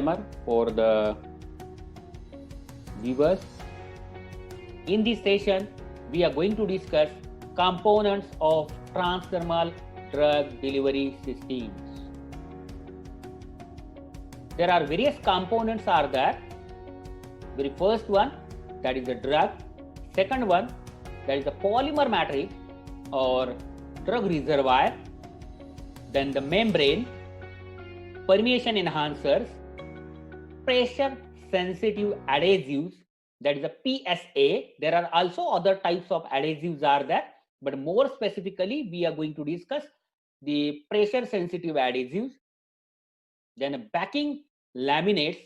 disclaimer for the viewers. In this session, we are going to discuss components of transdermal drug delivery systems. There are various components are there. Very first one, that is the drug. Second one, that is the polymer matrix or drug reservoir. Then the membrane, permeation enhancers, pressure sensitive adhesives, that is a PSA. There are also other types of adhesives are there, but more specifically we are going to discuss the pressure sensitive adhesives. Then backing laminates,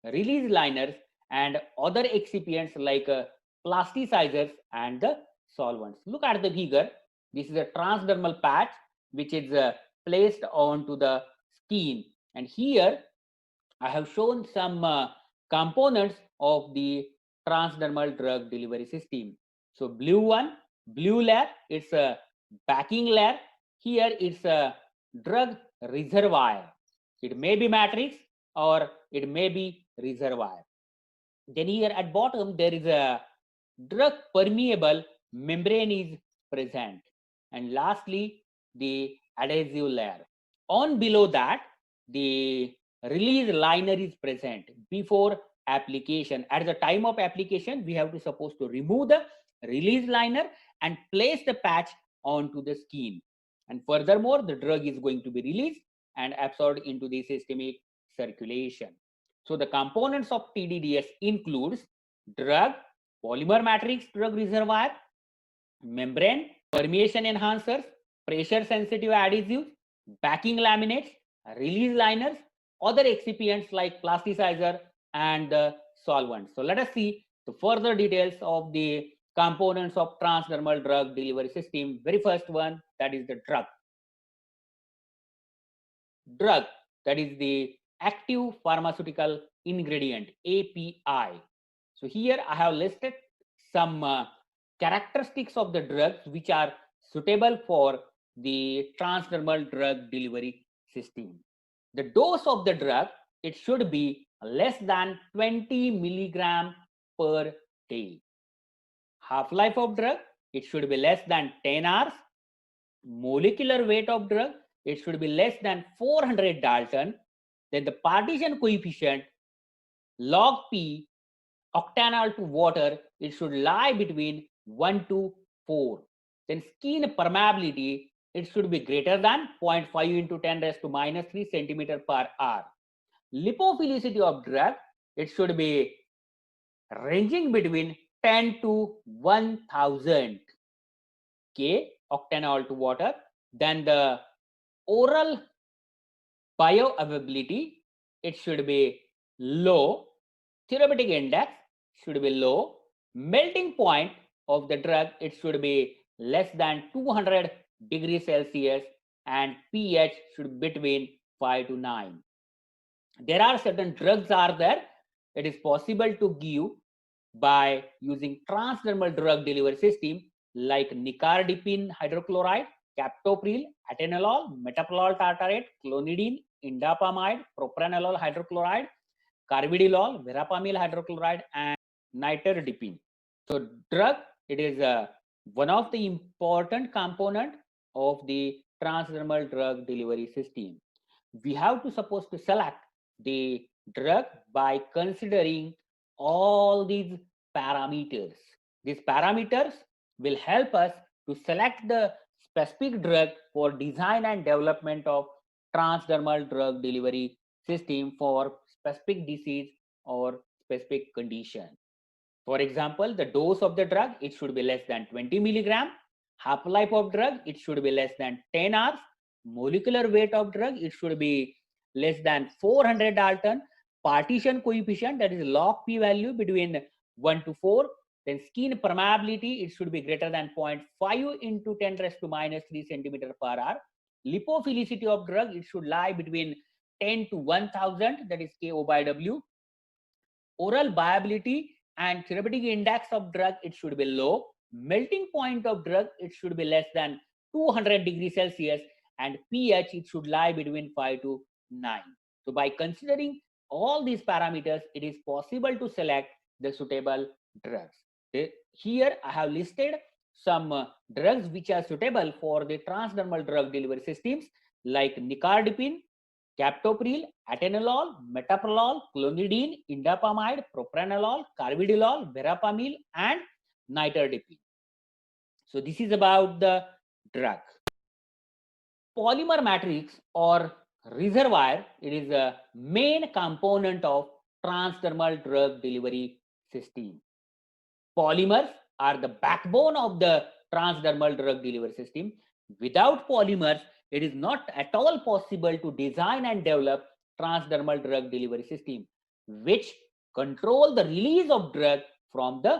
release liners, and other excipients like plasticizers and the solvents. Look at the figure. This is a transdermal patch which is placed onto the skin, and here I have shown some components of the transdermal drug delivery system. So blue layer, it's a backing layer. Here it's a drug reservoir. It may be matrix or it may be reservoir. Then here at bottom there is a drug permeable membrane is present, and lastly the adhesive layer. On below that the release liner is present before application. At the time of application we have to supposed to remove the release liner and place the patch onto the skin, and furthermore the drug is going to be released and absorbed into the systemic circulation. So the components of TDDS includes drug, polymer matrix drug reservoir, membrane, permeation enhancers, pressure sensitive adhesives, backing laminates, release liners, other excipients like plasticizer and the solvents. So let us see the further details of the components of transdermal drug delivery system. Very first one, that is the drug. Drug, that is the active pharmaceutical ingredient, API. So here I have listed some characteristics of the drugs which are suitable for the transdermal drug delivery system. The dose of the drug, it should be less than 20 milligram per day. Half-life of drug, it should be less than 10 hours. Molecular weight of drug, it should be less than 400 Dalton. Then the partition coefficient, log P, octanol to water, it should lie between 1 to 4. Then skin permeability, it should be greater than 0.5 into 10 raised to minus 3 centimeter per hour. Lipophilicity of drug, it should be ranging between 10 to 1000 K octanol to water. Then the oral bioavailability, it should be low. Therapeutic index should be low. Melting point of the drug, it should be less than 200 degrees Celsius, and pH should be between 5 to 9. There are certain drugs are there. It is possible to give by using transdermal drug delivery system like nicardipine hydrochloride, captopril, atenolol, metoprolol tartrate, clonidine, indapamide, propranolol hydrochloride, carvedilol, verapamil hydrochloride, and niterdipine. So drug, it is one of the important component of the transdermal drug delivery system. We have to suppose to select the drug by considering all these parameters. These parameters will help us to select the specific drug for design and development of transdermal drug delivery system for specific disease or specific condition. For example, the dose of the drug, it should be less than 20 milligram. Half-life of drug, it should be less than 10 hours. Molecular weight of drug, it should be less than 400 Dalton. Partition coefficient, that is log P value between 1 to 4. Then skin permeability, it should be greater than 0.5 into 10 raised to minus 3 centimeter per hour. Lipophilicity of drug, it should lie between 10 to 1000, that is Ko by W. Oral viability and therapeutic index of drug, it should be low. Melting point of drug, it should be less than 200 degrees Celsius, and pH, it should lie between 5 to 9. So by considering all these parameters, it is possible to select the suitable drugs. Here I have listed some drugs which are suitable for the transdermal drug delivery systems like nicardipine, captopril, atenolol, metoprolol, clonidine, indapamide, propranolol, carvedilol, verapamil, and niterdipine. So this is about the drug. Polymer matrix or reservoir, it is a main component of transdermal drug delivery system. Polymers are the backbone of the transdermal drug delivery system. Without polymers, it is not at all possible to design and develop transdermal drug delivery system, which control the release of drug from the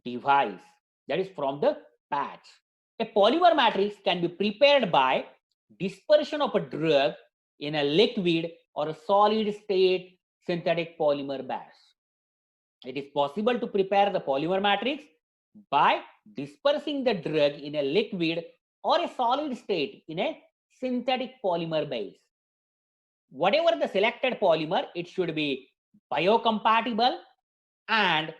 device, that is from the patch. A polymer matrix can be prepared by dispersion of a drug in a liquid or a solid state synthetic polymer base. It is possible to prepare the polymer matrix by dispersing the drug in a liquid or a solid state in a synthetic polymer base. Whatever the selected polymer, it should be biocompatible and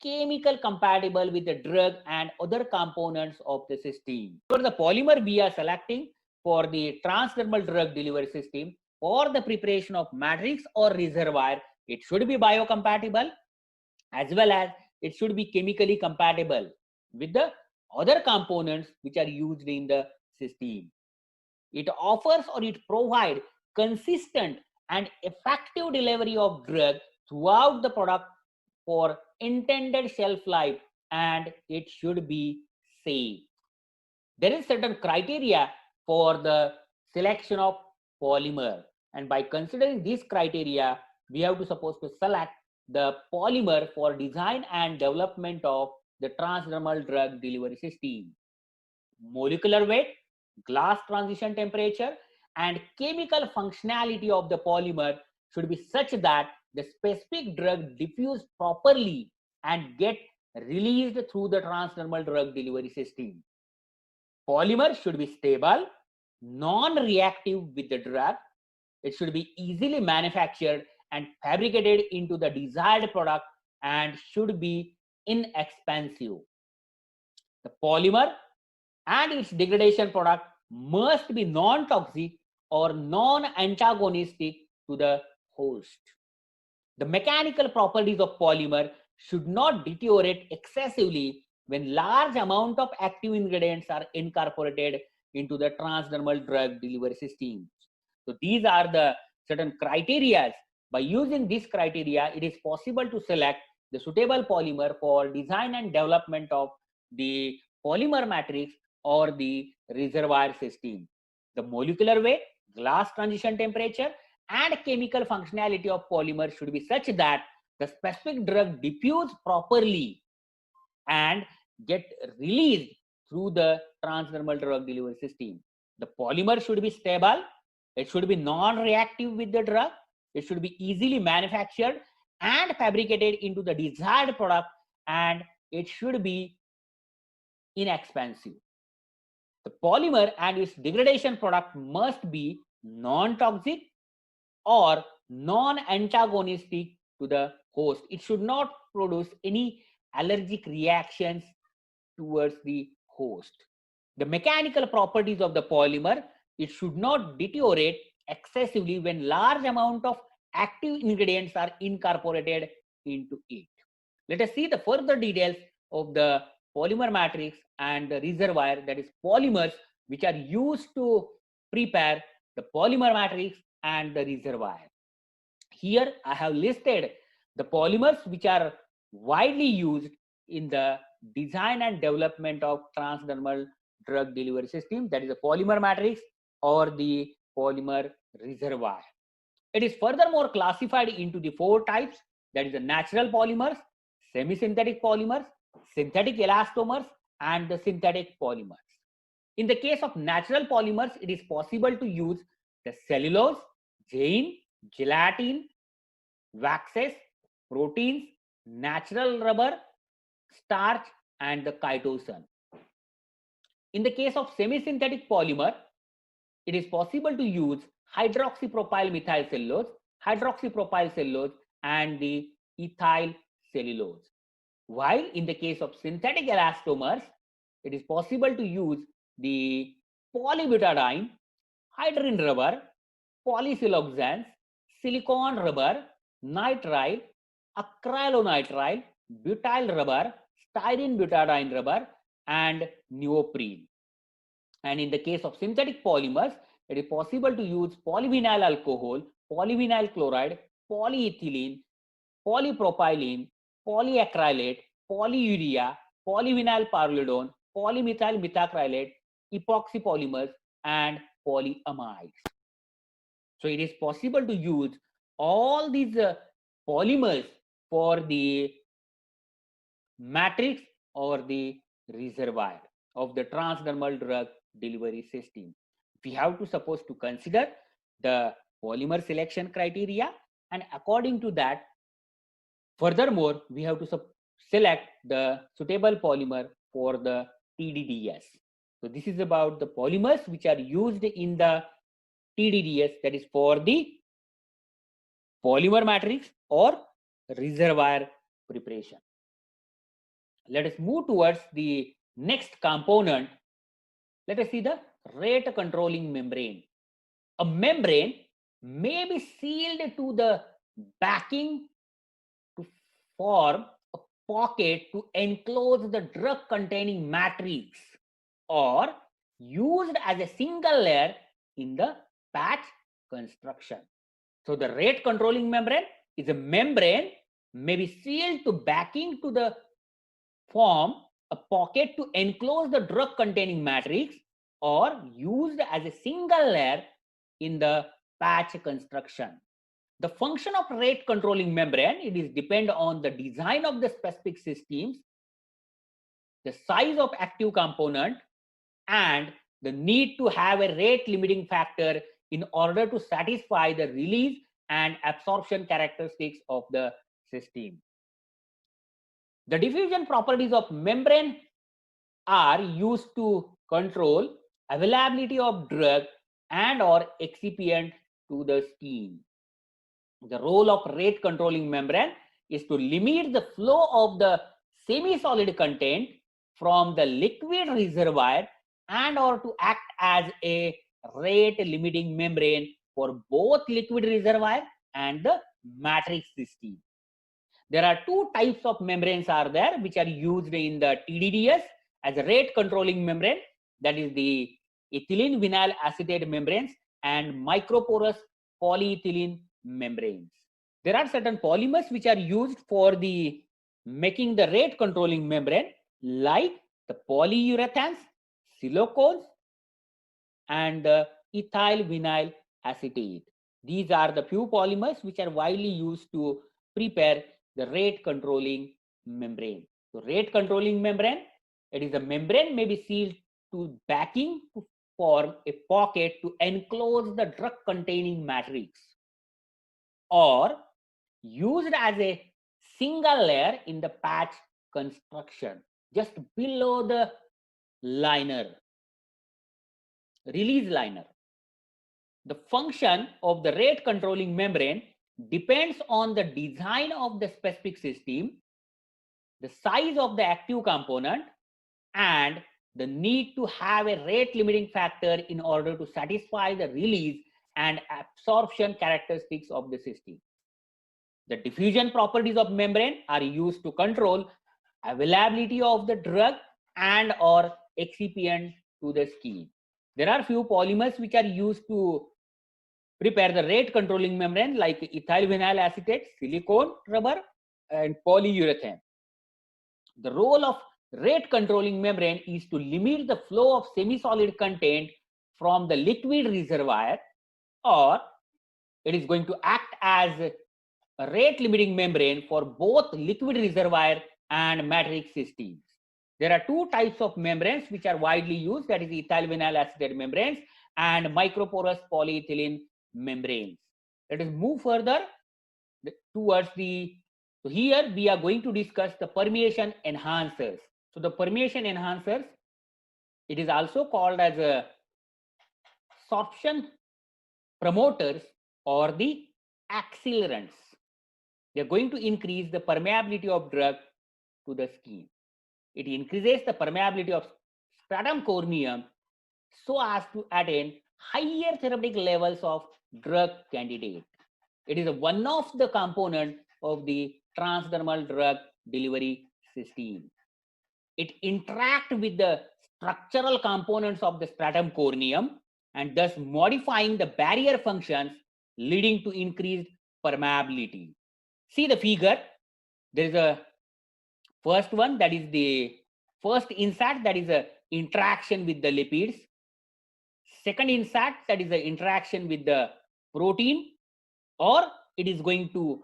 chemical compatible with the drug and other components of the system. For the polymer we are selecting for the transdermal drug delivery system, for the preparation of matrix or reservoir, it should be biocompatible as well as it should be chemically compatible with the other components which are used in the system. It offers or it provides consistent and effective delivery of drug throughout the product for intended shelf life, and it should be safe. There is certain criteria for the selection of polymer, and by considering these criteria, we have to suppose to select the polymer for design and development of the transdermal drug delivery system. Molecular weight, glass transition temperature, and chemical functionality of the polymer should be such that the specific drug diffuse properly and get released through the transdermal drug delivery system. Polymer should be stable, non-reactive with the drug. It should be easily manufactured and fabricated into the desired product and should be inexpensive. The polymer and its degradation product must be non-toxic or non-antagonistic to the host. The mechanical properties of polymer should not deteriorate excessively when large amount of active ingredients are incorporated into the transdermal drug delivery systems. So these are the certain criteria. By using this criteria, it is possible to select the suitable polymer for design and development of the polymer matrix or the reservoir system. The molecular weight, glass transition temperature, and chemical functionality of polymer should be such that the specific drug diffuse properly and get released through the transdermal drug delivery system. The polymer should be stable, it should be non-reactive with the drug, it should be easily manufactured and fabricated into the desired product, and it should be inexpensive. The polymer and its degradation product must be non-toxic or non-antagonistic to the host. It should not produce any allergic reactions towards the host. The mechanical properties of the polymer, it should not deteriorate excessively when large amount of active ingredients are incorporated into it. Let us see the further details of the polymer matrix and the reservoir, that is polymers which are used to prepare the polymer matrix and the reservoir. Here I have listed the polymers which are widely used in the design and development of transdermal drug delivery system, that is the polymer matrix or the polymer reservoir. It is furthermore classified into the 4 types, that is the natural polymers, semi-synthetic polymers, synthetic elastomers, and the synthetic polymers. In the case of natural polymers, it is possible to use the cellulose, gein, gelatin, waxes, proteins, natural rubber, starch, and the chitosan. In the case of semi-synthetic polymer, it is possible to use hydroxypropyl methyl cellulose, hydroxypropyl cellulose, and the ethyl cellulose. While in the case of synthetic elastomers, it is possible to use the polybutadiene, hydrogen rubber, polysiloxanes, silicon rubber, nitrile, acrylonitrile, butyl rubber, styrene butadiene rubber, and neoprene. And in the case of synthetic polymers, it is possible to use polyvinyl alcohol, polyvinyl chloride, polyethylene, polypropylene, polyacrylate, polyurea, polyvinyl pyrrolidone, polymethyl methacrylate, epoxy polymers, and polyamides. So it is possible to use all these polymers for the matrix or the reservoir of the transdermal drug delivery system. We have to supposed to consider the polymer selection criteria, and according to that, furthermore, we have to select the suitable polymer for the TDDS. So this is about the polymers which are used in the TDDS, that is for the polymer matrix or reservoir preparation. Let us move towards the next component. Let us see the rate controlling membrane. A membrane may be sealed to the backing to form a pocket to enclose the drug containing matrix, or used as a single layer in the patch construction. So the rate controlling membrane is a membrane may be sealed to backing to the form a pocket to enclose the drug containing matrix, or used as a single layer in the patch construction. The function of rate controlling membrane, it is depend on the design of the specific systems, the size of active component, and the need to have a rate limiting factor in order to satisfy the release and absorption characteristics of the system. The diffusion properties of membrane are used to control availability of drug and or excipient to the skin. The role of rate controlling membrane is to limit the flow of the semi-solid content from the liquid reservoir and or to act as a rate limiting membrane for both liquid reservoir and the matrix system. There are two types of membranes are there which are used in the TDDS as a rate controlling membrane, that is the ethylene vinyl acetate membranes and microporous polyethylene membranes. There are certain polymers which are used for the making the rate controlling membrane, like the polyurethanes, silicones, and ethyl vinyl acetate. These are the few polymers which are widely used to prepare the rate controlling membrane. So rate controlling membrane, it is a membrane may be sealed to backing to form a pocket to enclose the drug containing matrix, or used as a single layer in the patch construction just below the liner, release liner. The function of the rate controlling membrane depends on the design of the specific system, the size of the active component, and the need to have a rate limiting factor in order to satisfy the release and absorption characteristics of the system. The diffusion properties of membrane are used to control availability of the drug and or excipient to the skin. There are few polymers which are used to prepare the rate controlling membrane, like ethyl vinyl acetate, silicone rubber, and polyurethane. The role of rate controlling membrane is to limit the flow of semi-solid content from the liquid reservoir, or it is going to act as a rate limiting membrane for both liquid reservoir and matrix systems. There are two types of membranes which are widely used, that is ethyl vinyl acetate membranes and microporous polyethylene membranes. Let us move further towards the, so here we are going to discuss the permeation enhancers. So the permeation enhancers, it is also called as a sorption promoters or the accelerants. They are going to increase the permeability of drug to the skin. It increases the permeability of stratum corneum so as to attain higher therapeutic levels of drug candidate. It is one of the component of the transdermal drug delivery system. It interacts with the structural components of the stratum corneum and thus modifying the barrier functions, leading to increased permeability. See the figure. There is a first one, that is the first insert, that is a interaction with the lipids. Second insert, that is the interaction with the protein, or it is going to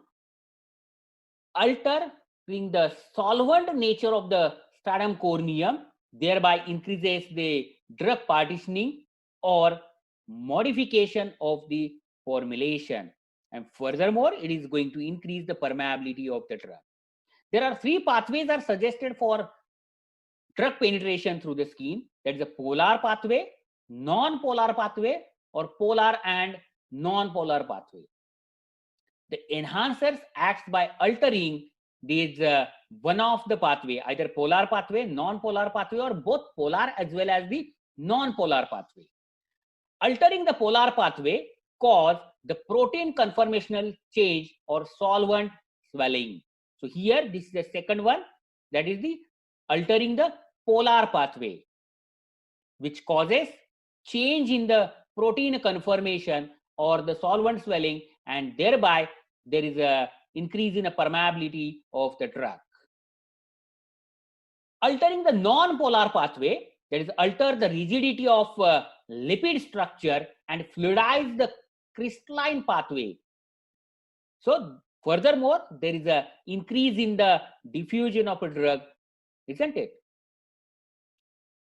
alter the solvent nature of the stratum corneum, thereby increases the drug partitioning or modification of the formulation. And furthermore, it is going to increase the permeability of the drug. There are three pathways are suggested for drug penetration through the skin. That is a polar pathway, non-polar pathway, or polar and non-polar pathway. The enhancers acts by altering these one of the pathway, either polar pathway, non-polar pathway, or both polar as well as the non-polar pathway. Altering the polar pathway cause the protein conformational change or solvent swelling. So here this is the second one, that is the altering the polar pathway, which causes change in the protein conformation or the solvent swelling, and thereby there is a increase in the permeability of the drug. Altering the non-polar pathway, that is alter the rigidity of lipid structure and fluidize the crystalline pathway. So furthermore, there is a increase in the diffusion of a drug, isn't it?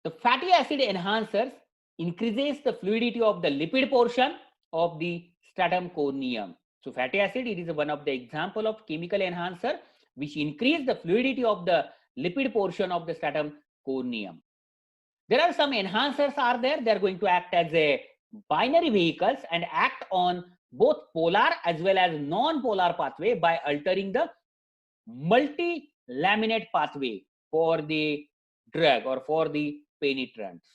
The fatty acid enhancers increases the fluidity of the lipid portion of the stratum corneum. So fatty acid, it is one of the example of chemical enhancer which increase the fluidity of the lipid portion of the stratum corneum. There are some enhancers are there. They are going to act as a binary vehicles and act on both polar as well as non-polar pathway by altering the multi-laminate pathway for the drug or for the penetrants.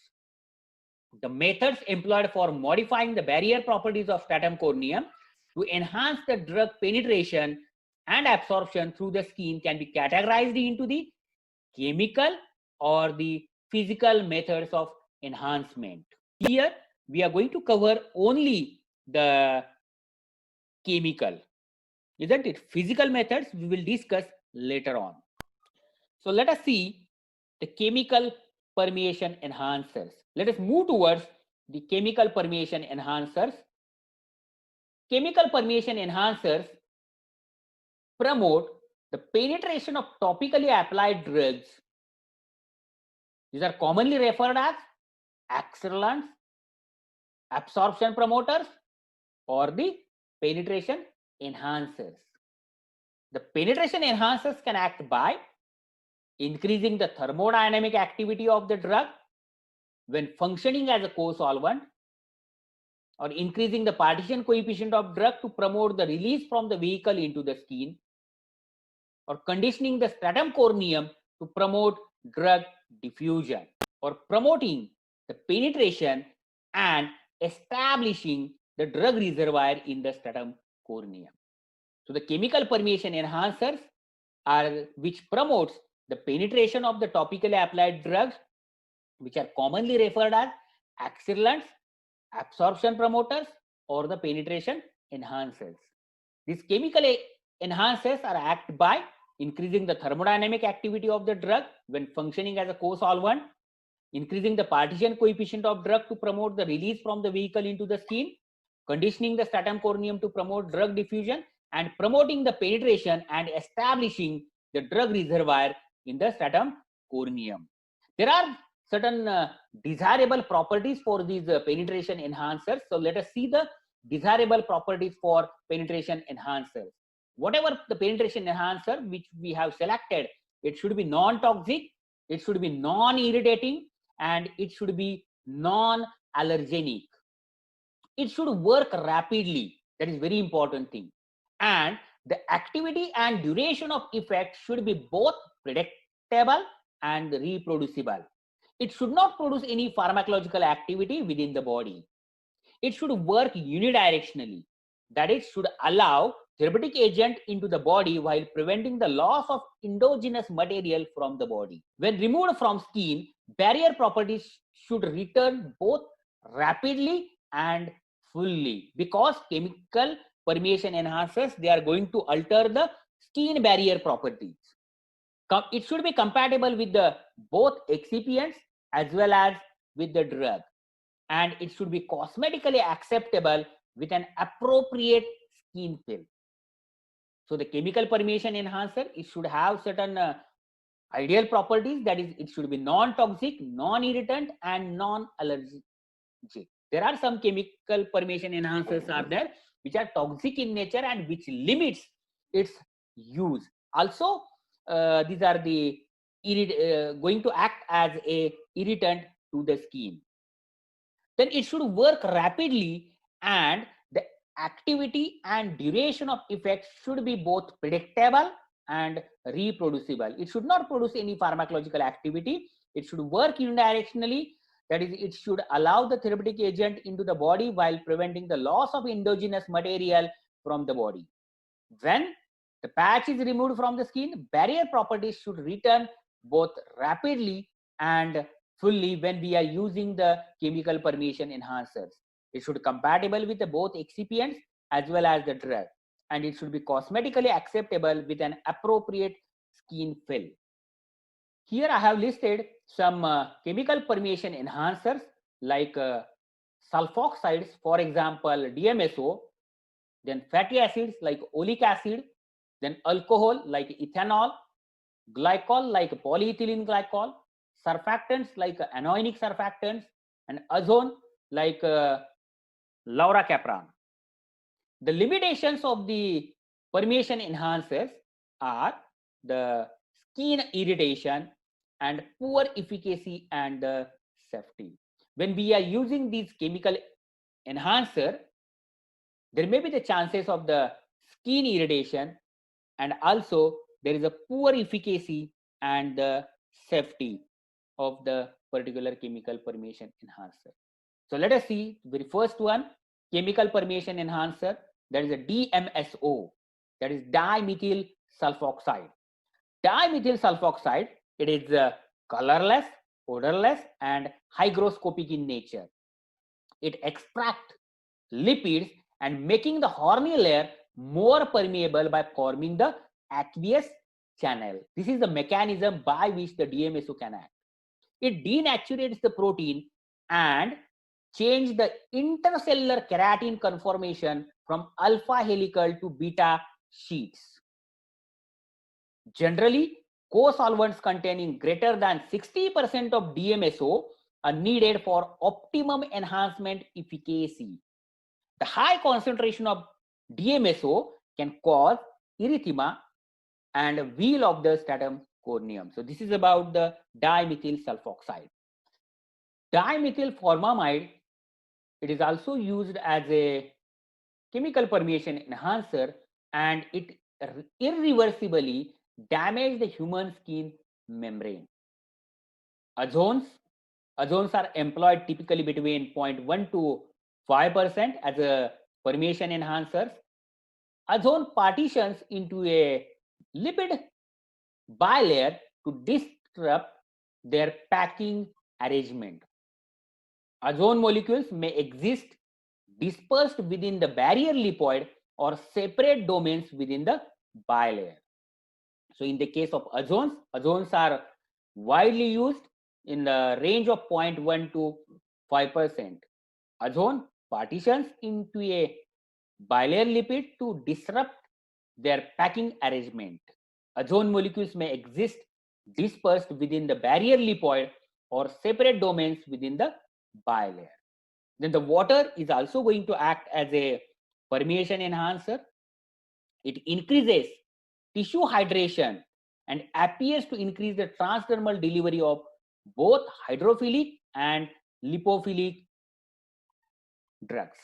The methods employed for modifying the barrier properties of stratum corneum to enhance the drug penetration and absorption through the skin can be categorized into the chemical or the physical methods of enhancement. Here we are going to cover only the chemical, isn't it? Physical methods we will discuss later on. So let us see the chemical permeation enhancers. Let us move towards the chemical permeation enhancers. Chemical permeation enhancers promote the penetration of topically applied drugs. These are commonly referred as accelerants, absorption promoters, or the penetration enhancers. The penetration enhancers can act by increasing the thermodynamic activity of the drug when functioning as a co-solvent, or increasing the partition coefficient of drug to promote the release from the vehicle into the skin, or conditioning the stratum corneum to promote drug diffusion, or promoting the penetration and establishing the drug reservoir in the stratum corneum. So the chemical permeation enhancers are which promotes the penetration of the topically applied drugs, which are commonly referred as accelerants, absorption promoters, or the penetration enhancers. These chemical enhancers are acted by increasing the thermodynamic activity of the drug when functioning as a co-solvent, increasing the partition coefficient of drug to promote the release from the vehicle into the skin, conditioning the stratum corneum to promote drug diffusion, and promoting the penetration and establishing the drug reservoir in the stratum corneum. There are certain desirable properties for these penetration enhancers. So let us see the desirable properties for penetration enhancers. Whatever the penetration enhancer which we have selected, it should be non-toxic, it should be non-irritating, and it should be non-allergenic. It should work rapidly. That is very important thing. and the activity and duration of effect should be both predictable and reproducible. It should not produce any pharmacological activity within the body. It should work unidirectionally, that it should allow therapeutic agent into the body while preventing the loss of endogenous material from the body. When removed from skin, barrier properties should return both rapidly and fully, because chemical permeation enhancers, they are going to alter the skin barrier properties. It should be compatible with the both excipients as well as with the drug, and it should be cosmetically acceptable with an appropriate skin film. So the chemical permeation enhancer, it should have certain ideal properties, that is, it should be non-toxic, non-irritant, and non-allergic. There are some chemical permeation enhancers are there which are toxic in nature and which limits its use. Also, these are the going to act as a irritant to the skin. Then it should work rapidly, and the activity and duration of effect should be both predictable and reproducible. It should not produce any pharmacological activity. It should work unidirectionally, that is, it should allow the therapeutic agent into the body while preventing the loss of endogenous material from the body. When the patch is removed from the skin, barrier properties should return both rapidly and fully when we are using the chemical permeation enhancers. It should be compatible with the both excipients as well as the drug, and it should be cosmetically acceptable with an appropriate skin fill. Here I have listed some chemical permeation enhancers like sulfoxides, for example, DMSO, then fatty acids like oleic acid, then alcohol like ethanol, glycol like polyethylene glycol, surfactants like anionic surfactants, and ozone like lauracapran. The limitations of the permeation enhancers are the skin irritation and poor efficacy and safety. When we are using these chemical enhancer, there may be the chances of the skin irritation, and also there is a poor efficacy and the safety of the particular chemical permeation enhancer. So let us see the very first one, chemical permeation enhancer, that is a DMSO, that is dimethyl sulfoxide. Dimethyl sulfoxide, it is colorless, odorless, and hygroscopic in nature. It extracts lipids and making the horny layer more permeable by forming the aqueous channel. This is the mechanism by which the DMSO can act. It denaturates the protein and change the intercellular keratin conformation from alpha helical to beta sheets. Generally, co-solvents containing greater than 60% of DMSO are needed for optimum enhancement efficacy. The high concentration of DMSO can cause erythema and wheal of the stratum corneum. So this is about the dimethyl sulfoxide. Dimethyl formamide, it is also used as a chemical permeation enhancer, and it irreversibly damages the human skin membrane. Azones are employed typically between 0.1 to 5% as a permeation enhancers. Ozone partitions into a lipid bilayer to disrupt their packing arrangement. Ozone molecules may exist dispersed within the barrier lipoid or separate domains within the bilayer. So in the case of ozones are widely used in the range of 0.1 to 5%. Ozone partitions into a bilayer lipid to disrupt their packing arrangement. Ozone molecules may exist dispersed within the barrier lipoid or separate domains within the bilayer. Then the water is also going to act as a permeation enhancer. It increases tissue hydration and appears to increase the transdermal delivery of both hydrophilic and lipophilic drugs.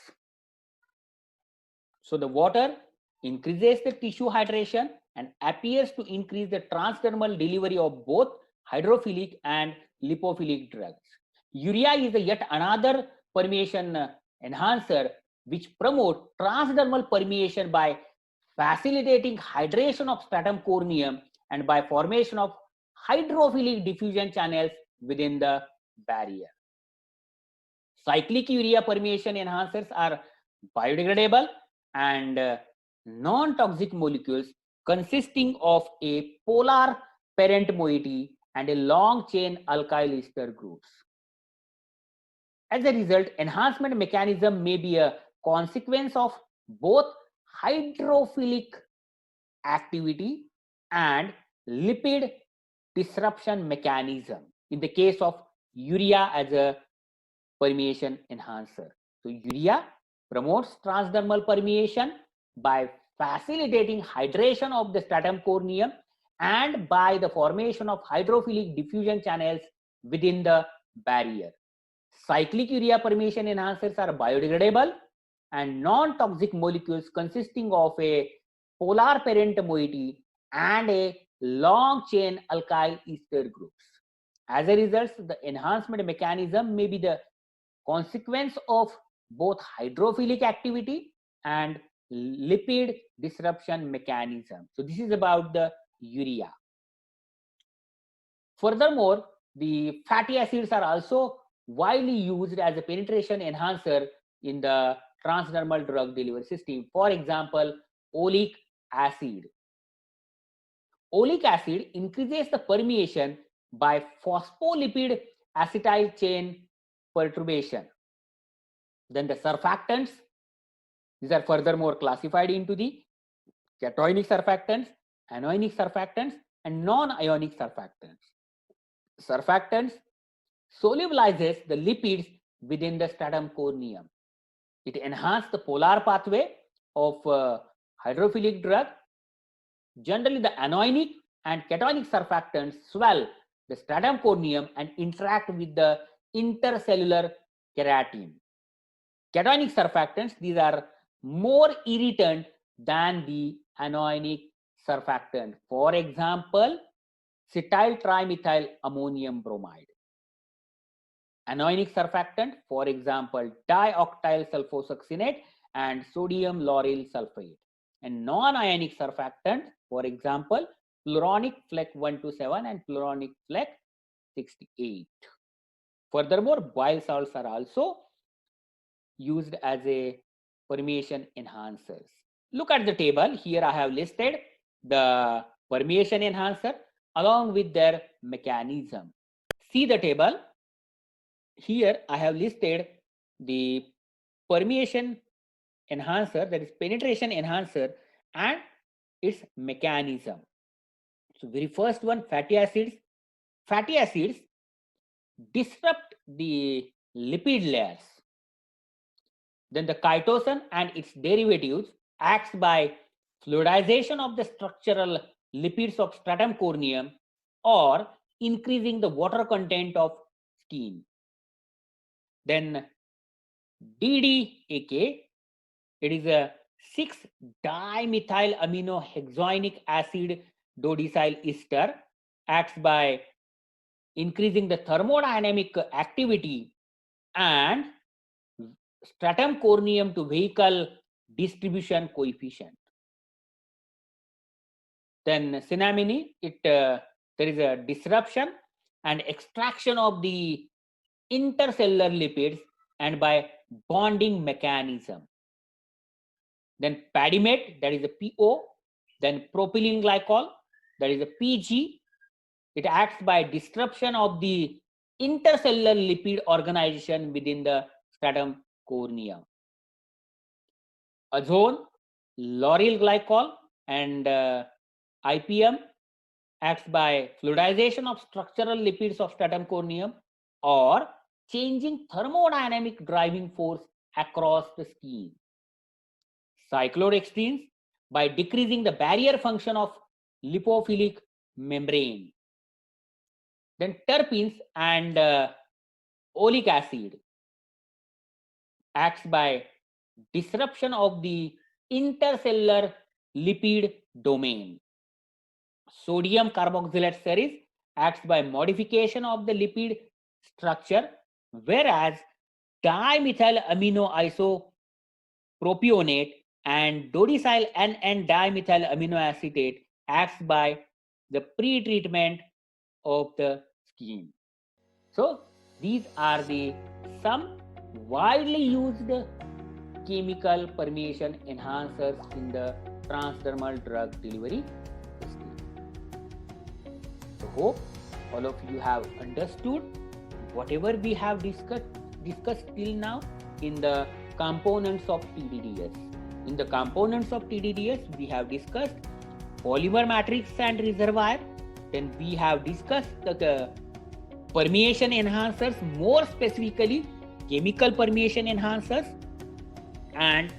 So the water increases the tissue hydration and appears to increase the transdermal delivery of both hydrophilic and lipophilic drugs. Urea is yet another permeation enhancer which promotes transdermal permeation by facilitating hydration of stratum corneum and by formation of hydrophilic diffusion channels within the barrier. Cyclic urea permeation enhancers are biodegradable and non-toxic molecules consisting of a polar parent moiety and a long chain alkyl ester groups. As a result, enhancement mechanism may be a consequence of both hydrophilic activity and lipid disruption mechanism in the case of urea as a permeation enhancer. So urea promotes transdermal permeation by facilitating hydration of the stratum corneum and by the formation of hydrophilic diffusion channels within the barrier. Cyclic urea permeation enhancers are biodegradable and non-toxic molecules consisting of a polar parent moiety and a long chain alkyl ester groups. As a result, the enhancement mechanism may be the consequence of both hydrophilic activity and lipid disruption mechanism. So this is about the urea. Furthermore, the fatty acids are also widely used as a penetration enhancer in the transdermal drug delivery system. For example, oleic acid. Oleic acid increases the permeation by phospholipid acetyl chain perturbation. Then the surfactants, these are furthermore classified into the cationic surfactants, anionic surfactants, and non-ionic surfactants. Surfactants solubilizes the lipids within the stratum corneum. It enhances the polar pathway of hydrophilic drug. Generally, the anionic and cationic surfactants swell the stratum corneum and interact with the intercellular keratin. Cationic surfactants, these are more irritant than the anionic surfactant. For example, cetyl trimethyl ammonium bromide. Anionic surfactant, for example, dioctyl sulfosuccinate and sodium lauryl sulfate. And non-ionic surfactant, for example, pluronic flec 127 and pluronic flec 68. Furthermore, bile salts are also used as a permeation enhancers. Look at the table. Here I have listed the permeation enhancer along with their mechanism. See the table. Here I have listed the permeation enhancer, that is penetration enhancer, and its mechanism. So very first one, fatty acids. Fatty acids disrupt the lipid layers. Then the chitosan and its derivatives acts by fluidization of the structural lipids of stratum corneum or increasing the water content of skin. Then DDAK, it is a 6-dimethyl aminohexaonic acid dodecyl ester, acts by increasing the thermodynamic activity and stratum corneum to vehicle distribution coefficient. Then cinnamine, there is a disruption and extraction of the intercellular lipids and by bonding mechanism. Then padimate, that is a PO. Then propylene glycol, that is a PG. It acts by disruption of the intercellular lipid organization within the stratum corneum. Ozone, lauryl glycol, and IPM acts by fluidization of structural lipids of stratum corneum or changing thermodynamic driving force across the skin. Cyclodextrins by decreasing the barrier function of lipophilic membrane. Then terpenes and oleic acid acts by disruption of the intercellular lipid domain. Sodium carboxylate series acts by modification of the lipid structure, whereas dimethyl amino isopropionate and dodecyl N dimethyl amino acetate acts by the pre-treatment of the skin. So these are the some widely used chemical permeation enhancers in the transdermal drug delivery system. So hope all of you have understood whatever we have discussed till now in the components of TDDS. In the components of TDDS, we have discussed polymer matrix and reservoir. Then we have discussed the permeation enhancers, more specifically chemical permeation enhancers, and